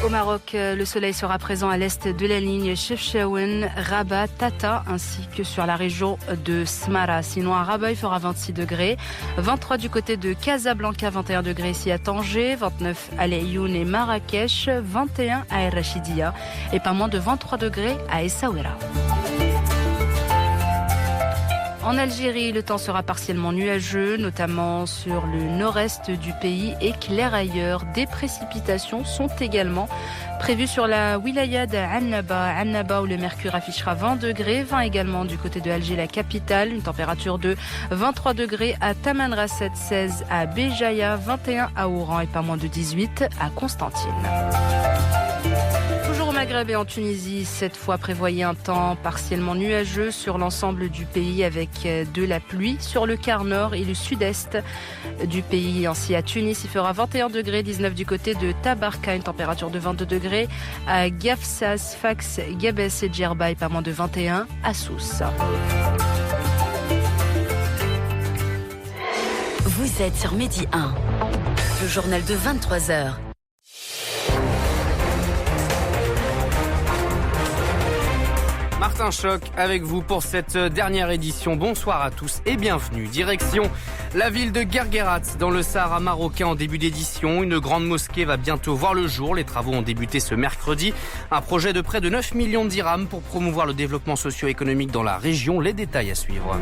Au Maroc, le soleil sera présent à l'est de la ligne Chefchaouen, Rabat, Tata, ainsi que sur la région de Smara. Sinon, à Rabat, il fera 26 degrés, 23 du côté de Casablanca, 21 degrés ici à Tanger, 29 à Laayoune et Marrakech, 21 à El Rachidia et pas moins de 23 degrés à Essaouira. En Algérie, le temps sera partiellement nuageux, notamment sur le nord-est du pays et clair ailleurs. Des précipitations sont également prévues sur la wilaya d'Annaba où le mercure affichera 20 degrés, 20 également du côté de Alger, la capitale, une température de 23 degrés à Tamanrasset, 16 à Béjaïa, 21 à Oran et pas moins de 18 à Constantine. Toujours au Maghreb et en Tunisie, cette fois prévoyez un temps partiellement nuageux sur l'ensemble du pays avec de la pluie sur le quart nord et le sud-est du pays. Ainsi à Tunis, il fera 21 degrés, 19 du côté de Tabarka, une température de 22 degrés à Gafsas, Fax, Gabès et Djerba et pas moins de 21 à Sousse. Vous êtes sur Midi 1, le journal de 23h. Martin Choc avec vous pour cette dernière édition. Bonsoir à tous et bienvenue. Direction la ville de Guerguerat dans le Sahara marocain en début d'édition. Une grande mosquée va bientôt voir le jour. Les travaux ont débuté ce mercredi. Un projet de près de 9 millions de dirhams pour promouvoir le développement socio-économique dans la région. Les détails à suivre.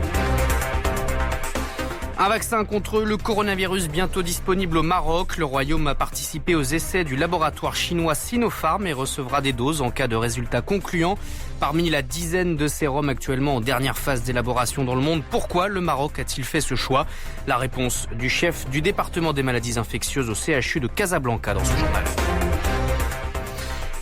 Un vaccin contre le coronavirus bientôt disponible au Maroc. Le Royaume a participé aux essais du laboratoire chinois Sinopharm et recevra des doses en cas de résultats concluants. Parmi la dizaine de sérums actuellement en dernière phase d'élaboration dans le monde, pourquoi le Maroc a-t-il fait ce choix? La réponse du chef du département des maladies infectieuses au CHU de Casablanca dans ce journal.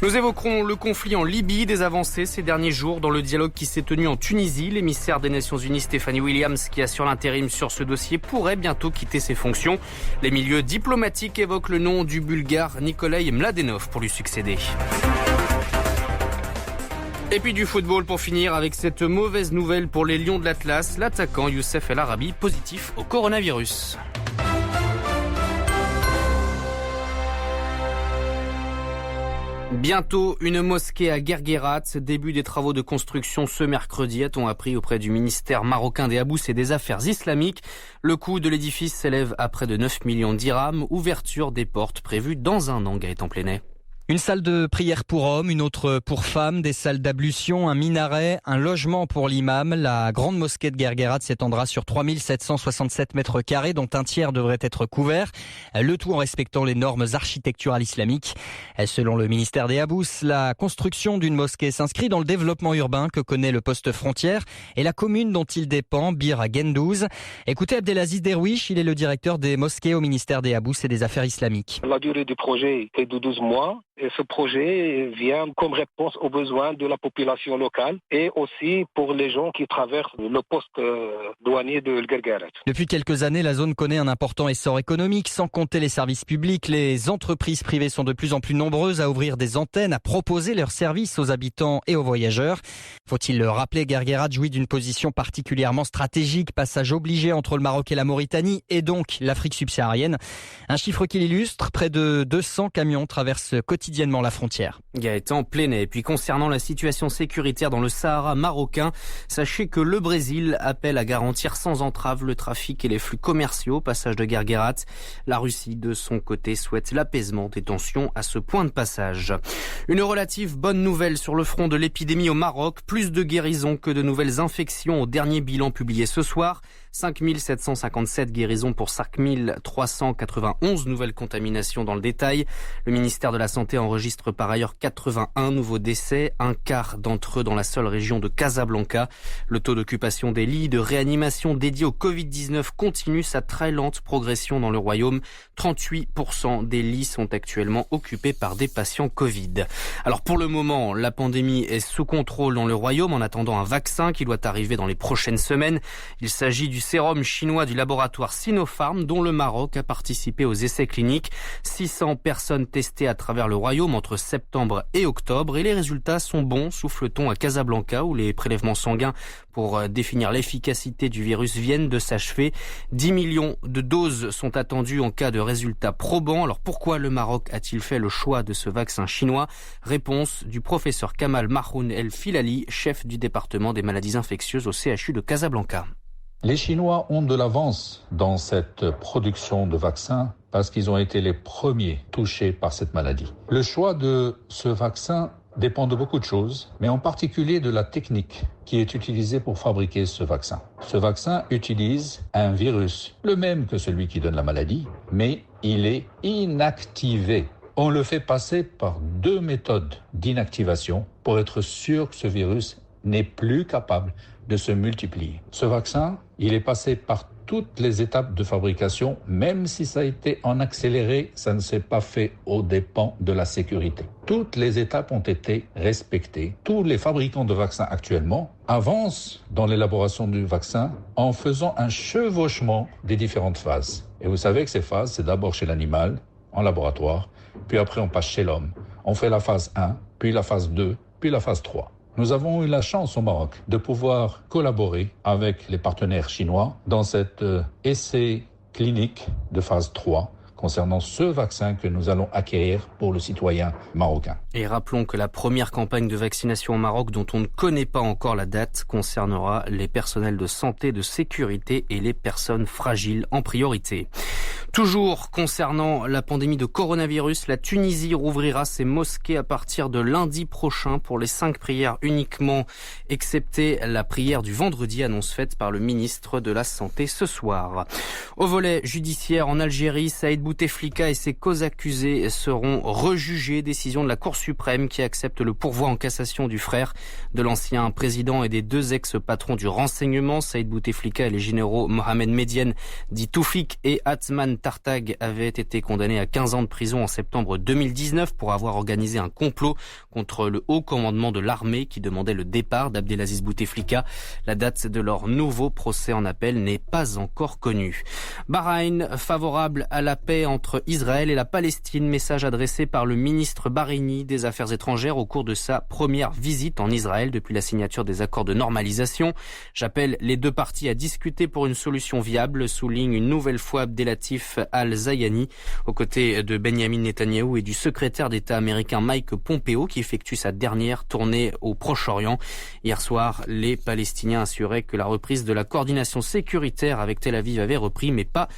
Nous évoquerons le conflit en Libye, des avancées ces derniers jours dans le dialogue qui s'est tenu en Tunisie. L'émissaire des Nations Unies Stéphanie Williams, qui assure l'intérim sur ce dossier, pourrait bientôt quitter ses fonctions. Les milieux diplomatiques évoquent le nom du Bulgare Nikolai Mladenov pour lui succéder. Et puis du football pour finir avec cette mauvaise nouvelle pour les Lions de l'Atlas. L'attaquant Youssef El Arabi positif au coronavirus. Bientôt une mosquée à Guerguerat, début des travaux de construction ce mercredi, a-t-on appris auprès du ministère marocain des Habous et des Affaires islamiques. Le coût de l'édifice s'élève à près de 9 millions de dirhams, ouverture des portes prévues dans un an, Gaëtan Plenet. Une salle de prière pour hommes, une autre pour femmes, des salles d'ablution, un minaret, un logement pour l'imam. La grande mosquée de Guerguerat s'étendra sur 3767 mètres carrés, dont un tiers devrait être couvert. Le tout en respectant les normes architecturales islamiques. Selon le ministère des Habous, la construction d'une mosquée s'inscrit dans le développement urbain que connaît le poste frontière et la commune dont il dépend, Bir Gendouz. Écoutez Abdelaziz Derwish, il est le directeur des mosquées au ministère des Habous et des Affaires islamiques. La durée du projet est de 12 mois. Et ce projet vient comme réponse aux besoins de la population locale et aussi pour les gens qui traversent le poste douanier de Guerguerat. Depuis quelques années, la zone connaît un important essor économique. Sans compter les services publics, les entreprises privées sont de plus en plus nombreuses à ouvrir des antennes, à proposer leurs services aux habitants et aux voyageurs. Faut-il le rappeler, Guerguerat jouit d'une position particulièrement stratégique, passage obligé entre le Maroc et la Mauritanie et donc l'Afrique subsaharienne. Un chiffre qui l'illustre, près de 200 camions traversent quotidiennement la frontière. Gaëtan Plenet. Et puis concernant la situation sécuritaire dans le Sahara marocain, sachez que le Brésil appelle à garantir sans entrave le trafic et les flux commerciaux au passage de Guerguerat. La Russie, de son côté, souhaite l'apaisement des tensions à ce point de passage. Une relative bonne nouvelle sur le front de l'épidémie au Maroc. Plus de guérisons que de nouvelles infections au dernier bilan publié ce soir. 5757 guérisons pour 5391 nouvelles contaminations dans le détail. Le ministère de la Santé enregistre par ailleurs 81 nouveaux décès, un quart d'entre eux dans la seule région de Casablanca. Le taux d'occupation des lits de réanimation dédiés au Covid-19 continue sa très lente progression dans le royaume. 38% des lits sont actuellement occupés par des patients Covid. Alors pour le moment, la pandémie est sous contrôle dans le royaume en attendant un vaccin qui doit arriver dans les prochaines semaines. Il s'agit du sérum chinois du laboratoire Sinopharm dont le Maroc a participé aux essais cliniques. 600 personnes testées à travers le royaume entre septembre et octobre et les résultats sont bons, souffle-t-on à Casablanca où les prélèvements sanguins pour définir l'efficacité du virus viennent de s'achever. 10 millions de doses sont attendues en cas de résultats probants. Alors pourquoi le Maroc a-t-il fait le choix de ce vaccin chinois? Réponse du professeur Kamal Mahoun El Filali, chef du département des maladies infectieuses au CHU de Casablanca. Les Chinois ont de l'avance dans cette production de vaccins parce qu'ils ont été les premiers touchés par cette maladie. Le choix de ce vaccin dépend de beaucoup de choses, mais en particulier de la technique qui est utilisée pour fabriquer ce vaccin. Ce vaccin utilise un virus, le même que celui qui donne la maladie, mais il est inactivé. On le fait passer par 2 méthodes d'inactivation pour être sûr que ce virus n'est plus capable de se multiplier. Ce vaccin, il est passé par toutes les étapes de fabrication, même si ça a été en accéléré, ça ne s'est pas fait aux dépens de la sécurité. Toutes les étapes ont été respectées. Tous les fabricants de vaccins actuellement avancent dans l'élaboration du vaccin en faisant un chevauchement des différentes phases. Et vous savez que ces phases, c'est d'abord chez l'animal, en laboratoire, puis après on passe chez l'homme. On fait la phase 1, puis la phase 2, puis la phase 3. Nous avons eu la chance au Maroc de pouvoir collaborer avec les partenaires chinois dans cet essai clinique de phase 3 concernant ce vaccin que nous allons acquérir pour le citoyen marocain. Et rappelons que la première campagne de vaccination au Maroc, dont on ne connaît pas encore la date, concernera les personnels de santé, de sécurité et les personnes fragiles en priorité. Toujours concernant la pandémie de coronavirus, la Tunisie rouvrira ses mosquées à partir de lundi prochain pour les 5 prières uniquement, excepté la prière du vendredi, annonce faite par le ministre de la Santé ce soir. Au volet judiciaire en Algérie, Saïd Bouteflika et ses co-accusés seront rejugés. Décision de la Cour suprême qui accepte le pourvoi en cassation du frère de l'ancien président et des 2 ex-patrons du renseignement. Saïd Bouteflika et les généraux Mohamed Medienne, dit Toufik, et Atman Tartag avaient été condamnés à 15 ans de prison en septembre 2019 pour avoir organisé un complot contre le haut commandement de l'armée qui demandait le départ d'Abdelaziz Bouteflika. La date de leur nouveau procès en appel n'est pas encore connue. Bahreïn, favorable à la paix entre Israël et la Palestine, message adressé par le ministre bahreïni des Affaires étrangères au cours de sa première visite en Israël depuis la signature des accords de normalisation. J'appelle les 2 parties à discuter pour une solution viable, souligne une nouvelle fois Abdelatif Al-Zayani, aux côtés de Benjamin Netanyahou et du secrétaire d'État américain Mike Pompeo, qui effectue sa dernière tournée au Proche-Orient. Hier soir, les Palestiniens assuraient que la reprise de la coordination sécuritaire avec Tel Aviv avait repris, mais pas